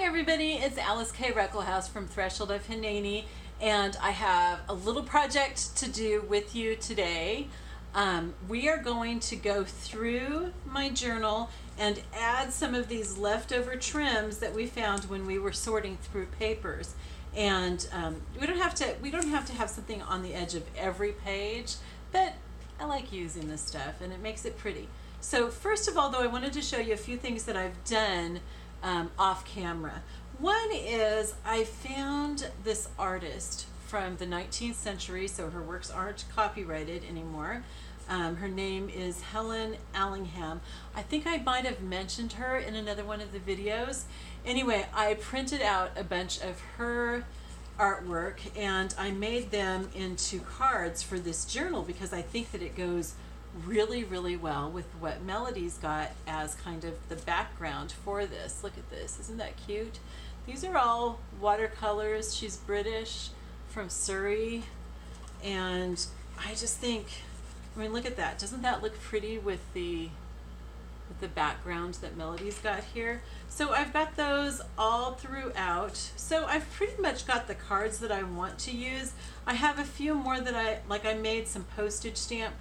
everybody, it's Alyce-Kay Ruckelshaus from Threshold of Hineni, and I have a little project to do with you today. We are going to go through my journal and add some of these leftover trims that we found when we were sorting through papers. And we don't have to have something on the edge of every page, but I like using this stuff and it makes it pretty. So first of all, though, I wanted to show you a few things that I've done off camera. One is I found this artist from the 19th century, so her works aren't copyrighted anymore. Her name is Helen Allingham. I think I might have mentioned her in another one of the videos. Anyway, I printed out a bunch of her artwork and I made them into cards for this journal because I think that it goes really well with what Melody's got as kind of the background for this. Look at this, isn't that cute? These are all watercolors. She's British, from Surrey, and I just think, I mean, look at that. Doesn't that look pretty with the background that Melody's got here? So I've got those all throughout. So I've pretty much got the cards that I want to use. I have a few more that I made some postage stamp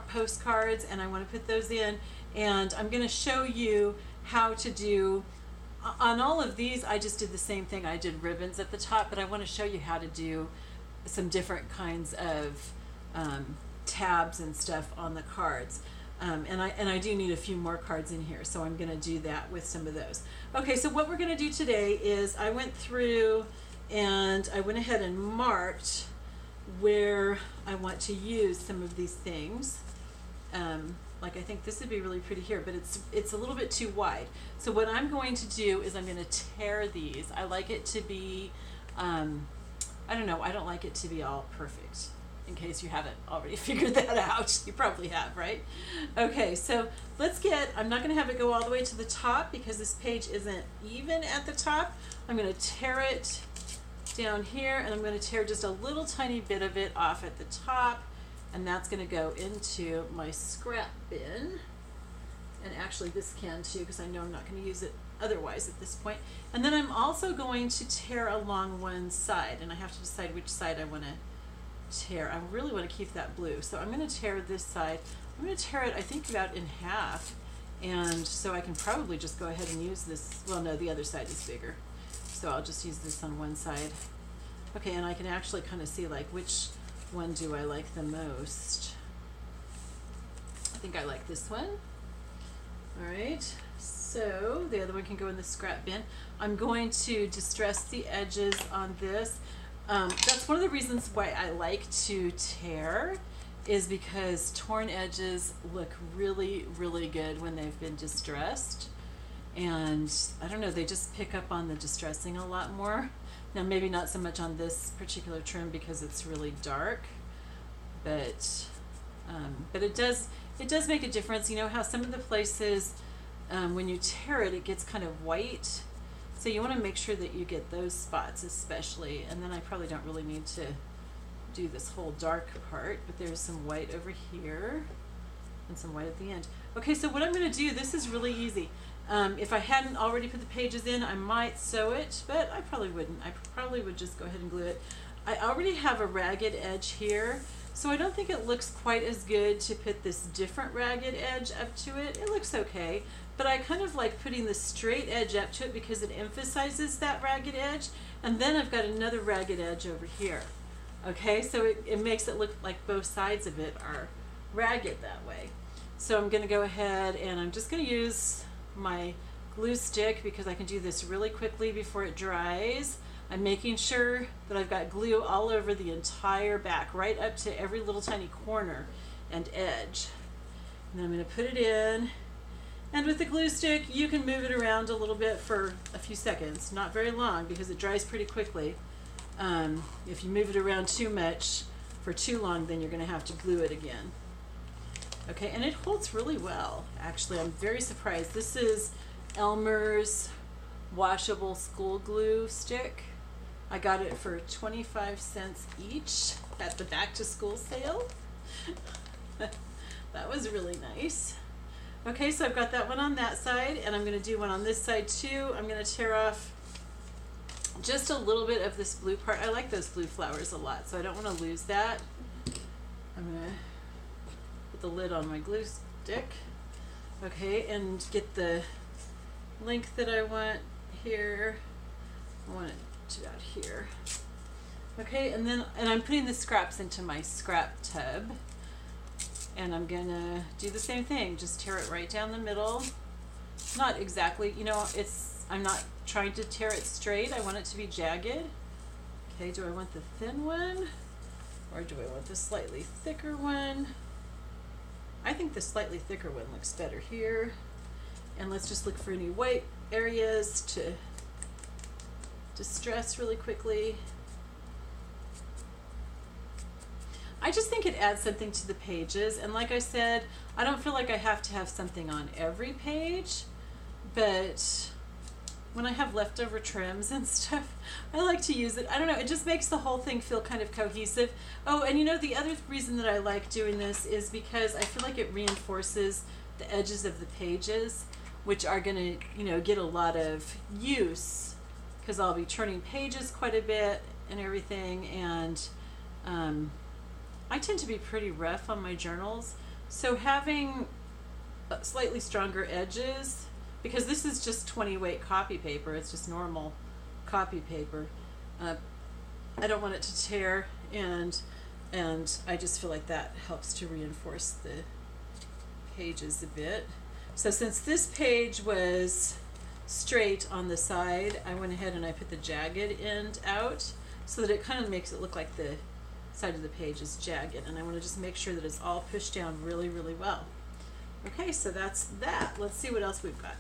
postcards and I want to put those in, and I'm going to show you how to do on all of these. I just did the same thing. I did ribbons at the top, but I want to show you how to do some different kinds of tabs and stuff on the cards. And I do need a few more cards in here, so I'm going to do that with some of those. Okay, so what we're going to do today is I went through and I went ahead and marked where I want to use some of these things. Like I think this would be really pretty here, but it's a little bit too wide. So what I'm going to do is I'm going to tear these. I like it to be, I don't know, I don't like it to be all perfect, in case you haven't already figured that out. You probably have, right? Okay, so I'm not going to have it go all the way to the top because this page isn't even at the top. I'm going to tear it down here, and I'm going to tear just a little tiny bit of it off at the top, and that's going to go into my scrap bin. And actually this can too, because I know I'm not going to use it otherwise at this point. And then I'm also going to tear along one side, and I have to decide which side I want to tear. I really want to keep that blue, so I'm going to tear this side. I'm going to tear it, I think, about in half, and so I can probably just go ahead and use this. Well, no, the other side is bigger, so I'll just use this on one side. Okay, and I can actually kind of see like which one do I like the most. I think I like this one. All right, so the other one can go in the scrap bin. I'm going to distress the edges on this. That's one of the reasons why I like to tear, is because torn edges look really good when they've been distressed. And I don't know, they just pick up on the distressing a lot more. Now maybe not so much on this particular trim because it's really dark, but it does make a difference. You know how some of the places when you tear it, it gets kind of white, so you want to make sure that you get those spots especially. And then I probably don't really need to do this whole dark part, but there's some white over here and some white at the end. Okay, so what I'm going to do, this is really easy. If I hadn't already put the pages in, I might sew it, but I probably wouldn't. I probably would just go ahead and glue it. I already have a ragged edge here, so I don't think it looks quite as good to put this different ragged edge up to it. It looks okay, but I kind of like putting the straight edge up to it because it emphasizes that ragged edge, and then I've got another ragged edge over here. Okay, so it makes it look like both sides of it are ragged that way. So I'm going to go ahead and I'm just going to use my glue stick because I can do this really quickly before it dries. I'm making sure that I've got glue all over the entire back, right up to every little tiny corner and edge. And then I'm going to put it in, and with the glue stick you can move it around a little bit for a few seconds, not very long because it dries pretty quickly. If you move it around too much for too long, then you're going to have to glue it again. Okay, and it holds really well, actually. I'm very surprised. This is Elmer's washable school glue stick. I got it for 25 cents each at the back to school sale. That was really nice. Okay, so I've got that one on that side, and I'm going to do one on this side too. I'm going to tear off just a little bit of this blue part. I like those blue flowers a lot, so I don't want to lose that. I'm going to put the lid on my glue stick. Okay, and get the length that I want here. I want it to about here. Okay, and I'm putting the scraps into my scrap tub. And I'm gonna do the same thing, just tear it right down the middle. Not exactly, I'm not trying to tear it straight. I want it to be jagged. Okay, do I want the thin one? Or do I want the slightly thicker one? I think the slightly thicker one looks better here. And let's just look for any white areas to distress really quickly. I just think it adds something to the pages, and like I said, I don't feel like I have to have something on every page, but when I have leftover trims and stuff, I like to use it. I don't know, it just makes the whole thing feel kind of cohesive. Oh, and the other reason that I like doing this is because I feel like it reinforces the edges of the pages, which are going to, get a lot of use, because I'll be turning pages quite a bit and everything, and I tend to be pretty rough on my journals, so having slightly stronger edges, because this is just 20 weight copy paper, it's just normal copy paper, I don't want it to tear, and I just feel like that helps to reinforce the pages a bit. So since this page was straight on the side, I went ahead and I put the jagged end out so that it kind of makes it look like the side of the page is jagged, and I want to just make sure that it's all pushed down really, really well. Okay, so that's that. Let's see what else we've got.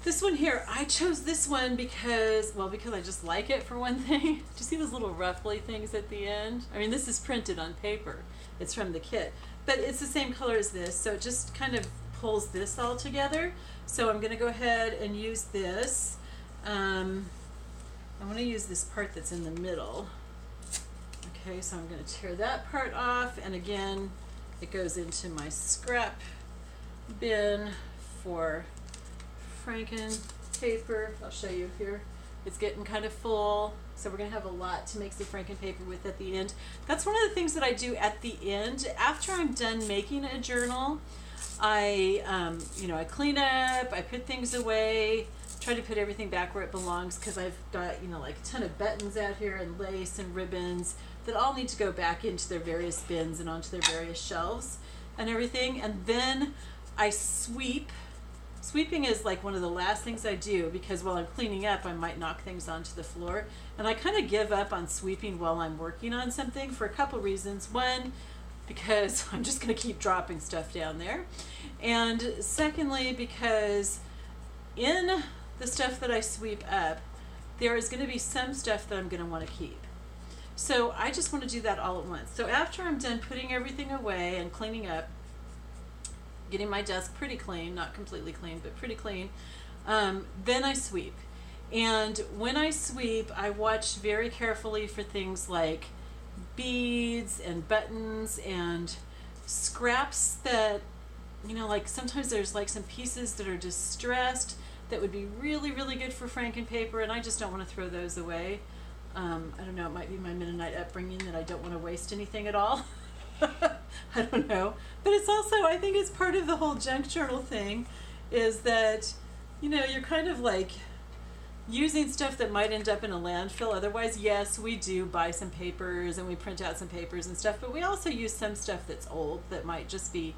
This one here, I chose this one because I just like it, for one thing. Do you see those little ruffly things at the end? I mean, this is printed on paper. It's from the kit, but it's the same color as this, so it just kind of pulls this all together. So I'm going to go ahead and use this. I want to use this part that's in the middle. Okay, so I'm going to tear that part off, and again, it goes into my scrap bin for Franken paper. I'll show you here. It's getting kind of full, so we're going to have a lot to make some Franken paper with at the end. That's one of the things that I do at the end. After I'm done making a journal, I clean up, I put things away, try to put everything back where it belongs, because I've got, like a ton of buttons out here and lace and ribbons that all need to go back into their various bins and onto their various shelves and everything. And then I sweep. Sweeping is like one of the last things I do, because while I'm cleaning up, I might knock things onto the floor. And I kind of give up on sweeping while I'm working on something for a couple reasons. One, because I'm just going to keep dropping stuff down there. And secondly, because in the stuff that I sweep up, there is going to be some stuff that I'm going to want to keep. So I just want to do that all at once. So after I'm done putting everything away and cleaning up, getting my desk pretty clean, not completely clean, but pretty clean, then I sweep. And when I sweep, I watch very carefully for things like beads and buttons and scraps that, like sometimes there's like some pieces that are distressed that would be really, really good for Franken paper, and I just don't want to throw those away. I don't know, it might be my Mennonite upbringing that I don't want to waste anything at all. I don't know. But it's also, I think it's part of the whole junk journal thing, is that, you're kind of like using stuff that might end up in a landfill. Otherwise, yes, we do buy some papers and we print out some papers and stuff, but we also use some stuff that's old that might just be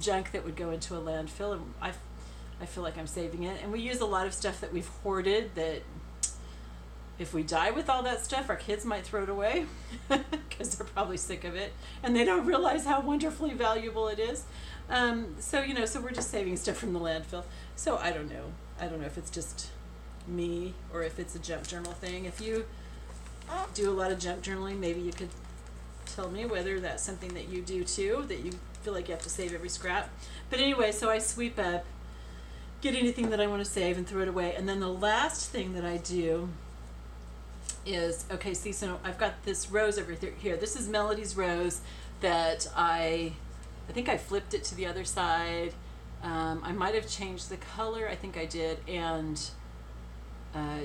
junk that would go into a landfill, and I feel like I'm saving it. And we use a lot of stuff that we've hoarded that if we die with all that stuff, our kids might throw it away because they're probably sick of it and they don't realize how wonderfully valuable it is. So we're just saving stuff from the landfill. So I don't know if it's just me or if it's a junk journal thing. If you do a lot of junk journaling, maybe you could tell me whether that's something that you do too, that you feel like you have to save every scrap. But anyway, so I sweep up, get anything that I want to save and throw it away. And then the last thing that I do is, okay, see, so I've got this rose over here. This is Melody's rose that I think I flipped it to the other side. I might have changed the color. I think I did. And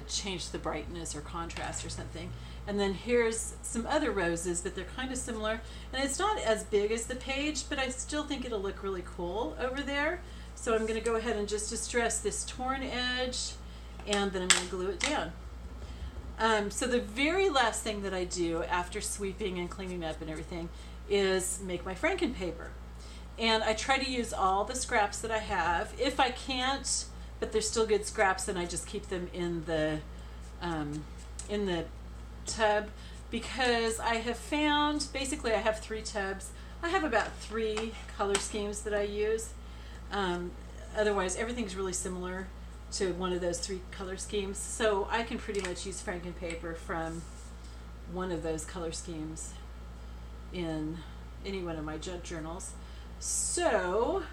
change the brightness or contrast or something. And then here's some other roses, but they're kind of similar. And it's not as big as the page, but I still think it'll look really cool over there. So I'm going to go ahead and just distress this torn edge, and then I'm going to glue it down. So the very last thing that I do after sweeping and cleaning up and everything is make my frankenpaper. And I try to use all the scraps that I have. If I can't, but they're still good scraps, then I just keep them in the tub, because I have found, basically I have 3 tubs. I have about 3 color schemes that I use. Otherwise everything's really similar to one of those 3 color schemes, so I can pretty much use frankenpaper from one of those color schemes in any one of my junk journals. So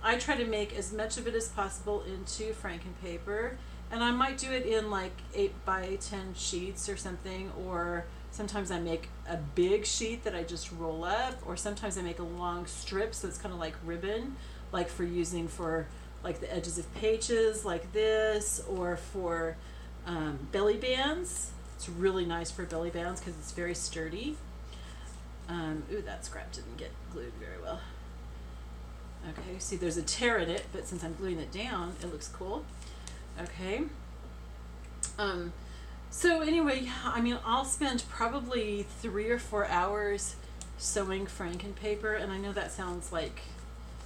I try to make as much of it as possible into frankenpaper, and I might do it in like 8 by 10 sheets or something, or sometimes I make a big sheet that I just roll up, or sometimes I make a long strip so it's kind of like ribbon, like for using for like the edges of pages like this, or for belly bands. It's really nice for belly bands because it's very sturdy. Ooh, that scrap didn't get glued very well. Okay, see there's a tear in it, but since I'm gluing it down, it looks cool. Okay. So anyway, yeah, I mean, I'll spend probably 3 or 4 hours sewing frankenpaper, and I know that sounds like,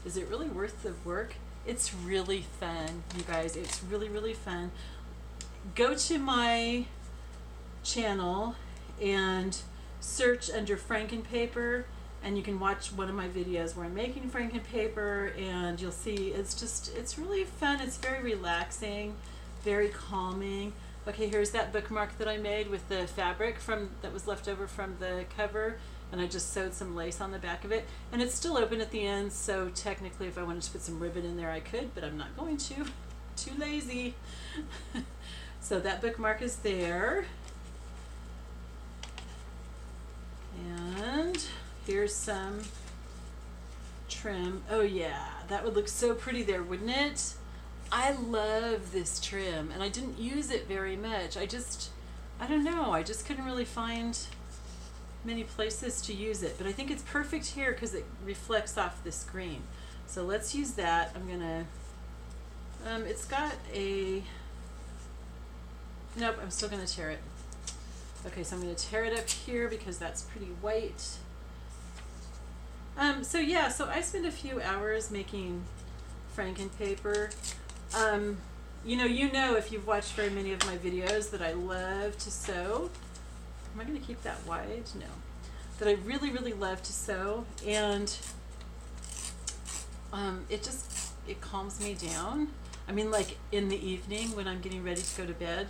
is it really worth the work? It's really fun, you guys. It's really, really fun. Go to my channel and search under frankenpaper, and you can watch one of my videos where I'm making frankenpaper, and you'll see it's really fun. It's very relaxing, very calming. Okay, here's that bookmark that I made with the fabric that was left over from the cover, and I just sewed some lace on the back of it, and it's still open at the end, so technically if I wanted to put some ribbon in there I could, but I'm not going to. Too lazy. So that bookmark is there. And here's some trim. Oh yeah, that would look so pretty there, wouldn't it? I love this trim, and I didn't use it very much. I don't know, I just couldn't really find many places to use it, but I think it's perfect here because it reflects off the screen. So let's use that. I'm gonna, it's got a, nope, I'm still gonna tear it. Okay, so I'm gonna tear it up here because that's pretty white. So yeah, so I spend a few hours making frankenpaper. You know if you've watched very many of my videos that I love to sew. Am I going to keep that wide? No. That I really, really love to sew, and it calms me down. I mean, like in the evening when I'm getting ready to go to bed,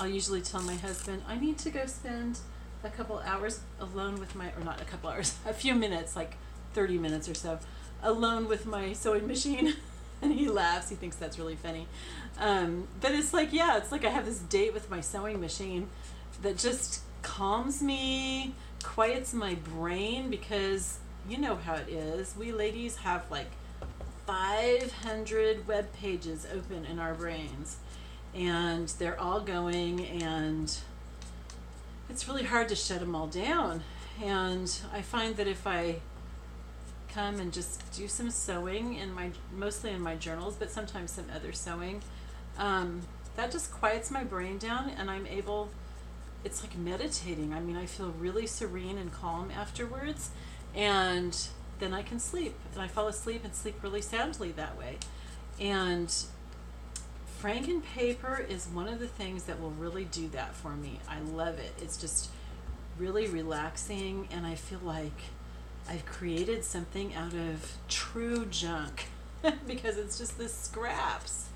I'll usually tell my husband, I need to go spend a couple hours alone with my, or not a couple hours, a few minutes, like 30 minutes or so, alone with my sewing machine. And he laughs, he thinks that's really funny. But it's like, yeah, it's like I have this date with my sewing machine that just calms me, quiets my brain, because you know how it is. We ladies have like 500 web pages open in our brains, and they're all going, and it's really hard to shut them all down. And I find that if I come and just do some sewing mostly in my journals, but sometimes some other sewing, that just quiets my brain down, and I'm able, it's like meditating. I mean, I feel really serene and calm afterwards, and then I can sleep, and I fall asleep and sleep really soundly that way. And frankenpaper is one of the things that will really do that for me. I love it. It's just really relaxing, and I feel like I've created something out of true junk because it's just the scraps.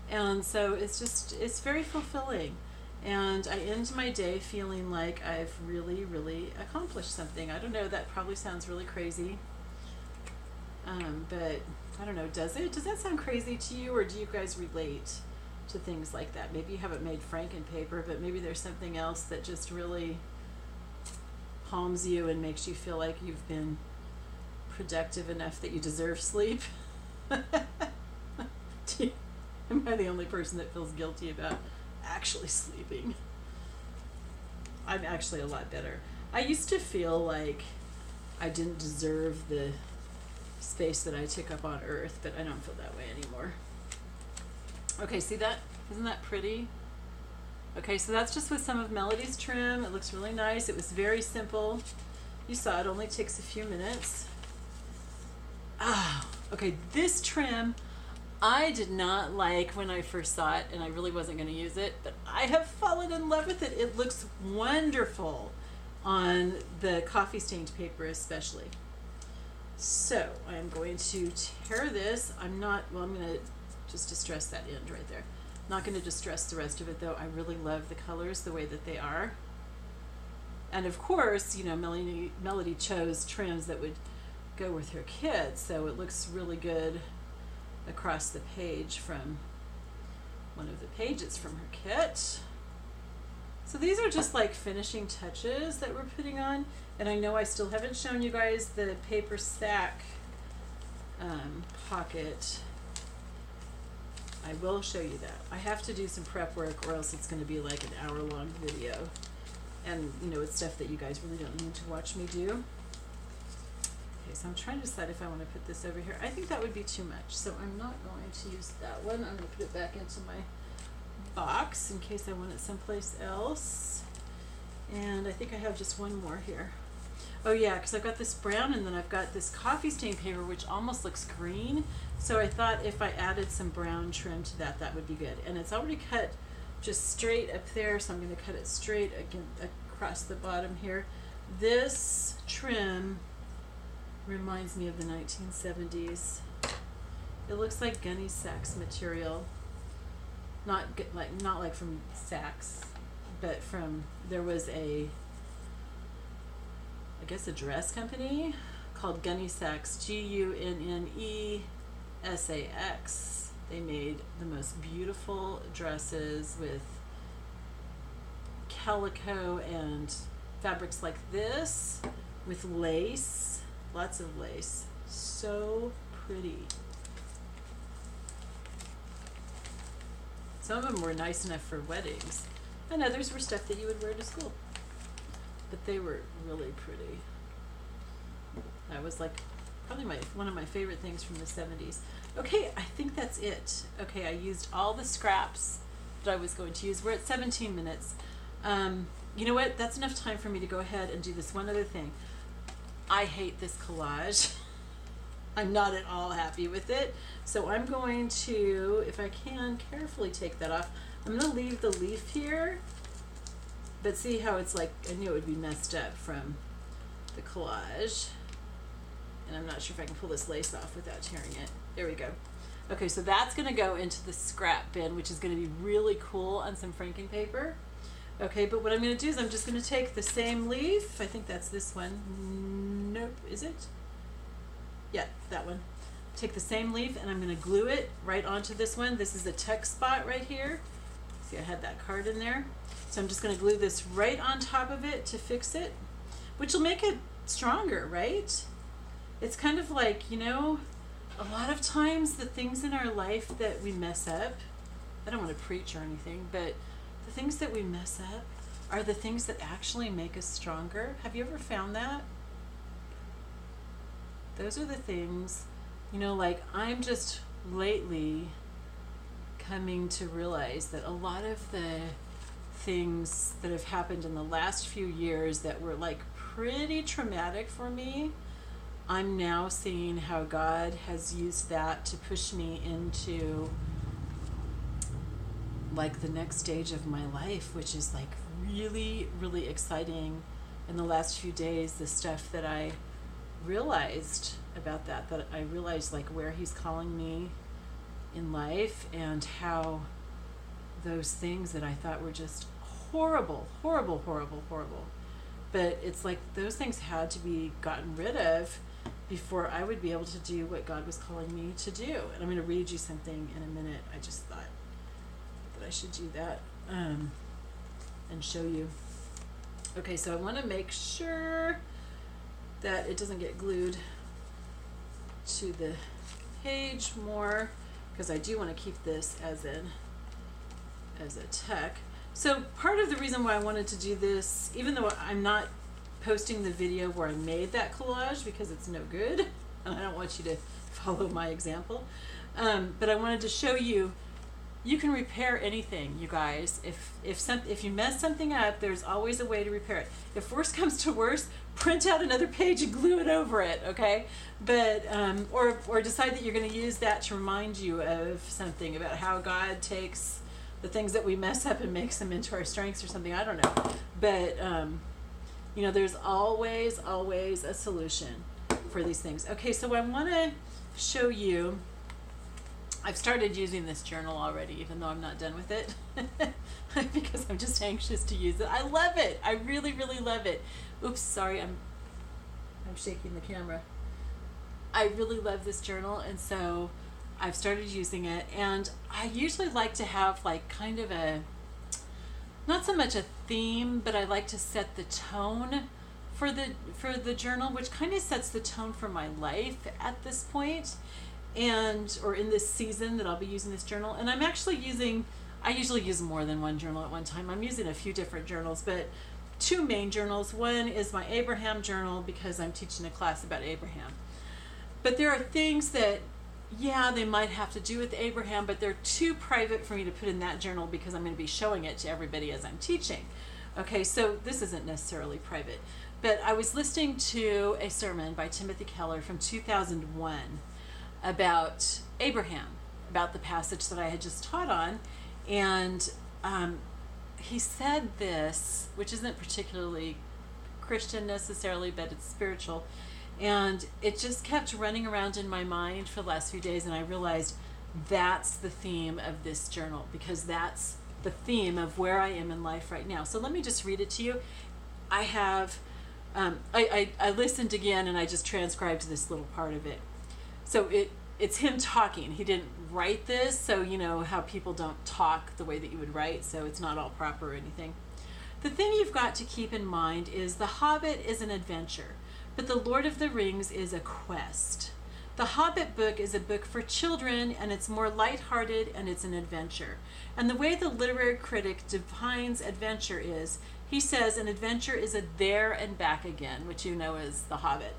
And so it's very fulfilling. And I end my day feeling like I've really, really accomplished something. I don't know, that probably sounds really crazy. But I don't know, does it? Does that sound crazy to you, or do you guys relate to things like that? Maybe you haven't made frankenpaper, but maybe there's something else that just really calms you and makes you feel like you've been productive enough that you deserve sleep. Am I the only person that feels guilty about actually sleeping? I'm actually a lot better. I used to feel like I didn't deserve the space that I took up on Earth, but I don't feel that way anymore. Okay, see that? Isn't that pretty? Okay, so that's just with some of Melody's trim. It looks really nice. It was very simple. You saw it only takes a few minutes. Ah, okay, this trim I did not like when I first saw it, and I really wasn't going to use it, but I have fallen in love with it. It looks wonderful on the coffee stained paper especially. So I'm going to tear this. I'm going to just distress that end right there. Not going to distress the rest of it though. I really love the colors the way that they are. And of course, you know, Melody chose trims that would go with her kids, so it looks really good across the page from one of the pages from her kit. So these are just like finishing touches that we're putting on, and I know I still haven't shown you guys the paper sack pocket. I will show you that. I have to do some prep work or else it's going to be like an hour-long video, and you know, it's stuff that you guys really don't need to watch me do. Okay, so I'm trying to decide if I want to put this over here. I think that would be too much, so I'm not going to use that one. I'm going to put it back into my box in case I want it someplace else. And I think I have just one more here. Oh yeah, because I've got this brown and then I've got this coffee stain paper which almost looks green. So I thought if I added some brown trim to that, that would be good. And it's already cut just straight up there, so I'm going to cut it straight again across the bottom here. This trim reminds me of the 1970s. It looks like gunny sacks material. Not like from Saks, but from, there was I guess a dress company called Gunny Sacks, Gunnesax. They made the most beautiful dresses with calico and fabrics like this with lace, lots of lace. So pretty. Some of them were nice enough for weddings, and others were stuff that you would wear to school. But they were really pretty. That was like probably one of my favorite things from the 70s. Okay, I think that's it. Okay, I used all the scraps that I was going to use. We're at 17 minutes. You know what? That's enough time for me to go ahead and do this one other thing. I hate this collage. I'm not at all happy with it. So I'm going to, if I can, carefully take that off. I'm going to leave the leaf here. But see how it's like, I knew it would be messed up from the collage. And I'm not sure if I can pull this lace off without tearing it. There we go. Okay, so that's going to go into the scrap bin, which is going to be really cool on some franking paper. Okay, but what I'm going to do is I'm just going to take the same leaf. I think that's this one. Nope, is it? Yeah, that one. Take the same leaf and I'm going to glue it right onto this one. This is the tuck spot right here. See, I had that card in there. So I'm just going to glue this right on top of it to fix it, which will make it stronger, right? It's kind of like, you know, a lot of times the things in our life that we mess up, I don't want to preach or anything, but the things that we mess up are the things that actually make us stronger. Have you ever found that? Those are the things, you know, like I'm just lately coming to realize that a lot of the things that have happened in the last few years that were like pretty traumatic for me, I'm now seeing how God has used that to push me into like the next stage of my life, which is like really, really exciting. In the last few days, the stuff that I realized about that I realized like where he's calling me in life and how those things that I thought were just horrible, but it's like those things had to be gotten rid of before I would be able to do what God was calling me to do. And I'm going to read you something in a minute. I just thought that I should do that and show you. Okay, so I want to make sure that it doesn't get glued to the page more. because I do want to keep this as a tuck. So part of the reason why I wanted to do this, even though I'm not posting the video where I made that collage because it's no good, and I don't want you to follow my example, but I wanted to show you, you can repair anything, you guys. If you mess something up, there's always a way to repair it. If worse comes to worse, print out another page and glue it over it, okay? But or decide that you're going to use that to remind you of something about how God takes the things that we mess up and makes them into our strengths or something. I don't know, but you know, there's always a solution for these things. Okay, so I want to show you. I've started using this journal already, even though I'm not done with it, because I'm just anxious to use it. I love it. I really love it. Oops, sorry, I'm shaking the camera. I really love this journal, and so I've started using it. And I usually like to have like kind of a, not so much a theme, but I like to set the tone for the journal, which kind of sets the tone for my life at this point, or in this season that I'll be using this journal. And I'm actually using, I usually use more than one journal at one time. I'm using a few different journals, but two main journals. One is my Abraham journal because I'm teaching a class about Abraham. But there are things that, yeah, they might have to do with Abraham, but they're too private for me to put in that journal because I'm going to be showing it to everybody as I'm teaching. Okay, so this isn't necessarily private. But I was listening to a sermon by Timothy Keller from 2001 about Abraham, about the passage that I had just taught on. And he said this, which isn't particularly Christian necessarily, but it's spiritual. And it just kept running around in my mind for the last few days, and I realized that's the theme of this journal, because that's the theme of where I am in life right now. So let me just read it to you. I have, I listened again, and I just transcribed this little part of it. So it's him talking. He didn't write this, so you know how people don't talk the way that you would write, so it's not all proper or anything. The thing you've got to keep in mind is The Hobbit is an adventure, but The Lord of the Rings is a quest. The Hobbit book is a book for children, and it's more lighthearted, and it's an adventure. And the way the literary critic defines adventure is, he says an adventure is a there and back again, which you know is The Hobbit.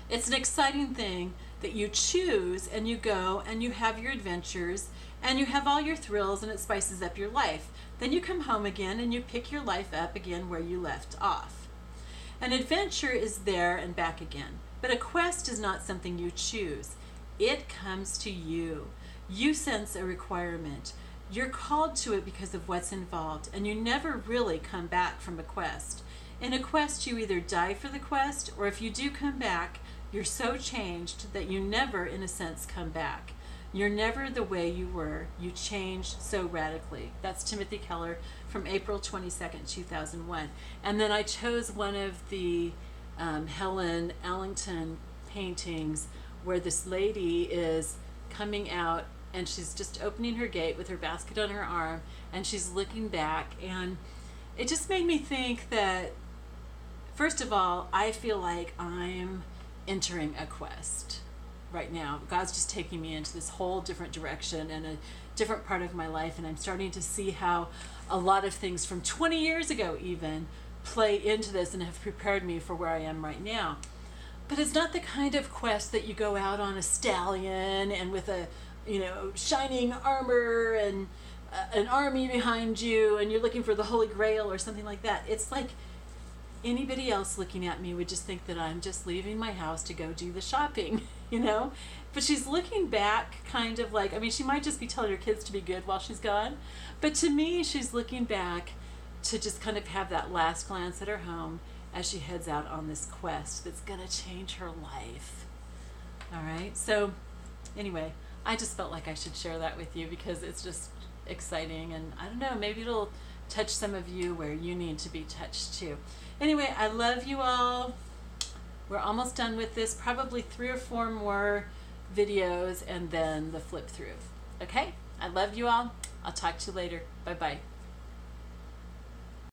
It's an exciting thing that you choose and you go and you have your adventures and you have all your thrills and it spices up your life. Then you come home again and you pick your life up again where you left off. An adventure is there and back again, but a quest is not something you choose. It comes to you. You sense a requirement. You're called to it because of what's involved, and you never really come back from a quest. In a quest, you either die for the quest, or if you do come back, you're so changed that you never, in a sense, come back. You're never the way you were. You changed so radically. That's Timothy Keller from April 22nd, 2001. And then I chose one of the Helen Allington paintings where this lady is coming out and she's just opening her gate with her basket on her arm and she's looking back. And it just made me think that, first of all, I feel like I'm entering a quest right now. God's just taking me into this whole different direction and a different part of my life, and I'm starting to see how a lot of things from 20 years ago even play into this and have prepared me for where I am right now. But it's not the kind of quest that you go out on a stallion and with a, shining armor and an army behind you and you're looking for the Holy Grail or something like that. It's like anybody else looking at me would just think that I'm just leaving my house to go do the shopping, But she's looking back kind of like, she might just be telling her kids to be good while she's gone. But to me, she's looking back to just kind of have that last glance at her home as she heads out on this quest that's going to change her life. All right. So anyway, I just felt like I should share that with you because it's just exciting. And I don't know, maybe it'll touch some of you where you need to be touched too. Anyway, I love you all. We're almost done with this, probably 3 or 4 more videos and then the flip through. Okay? I love you all. I'll talk to you later. Bye-bye.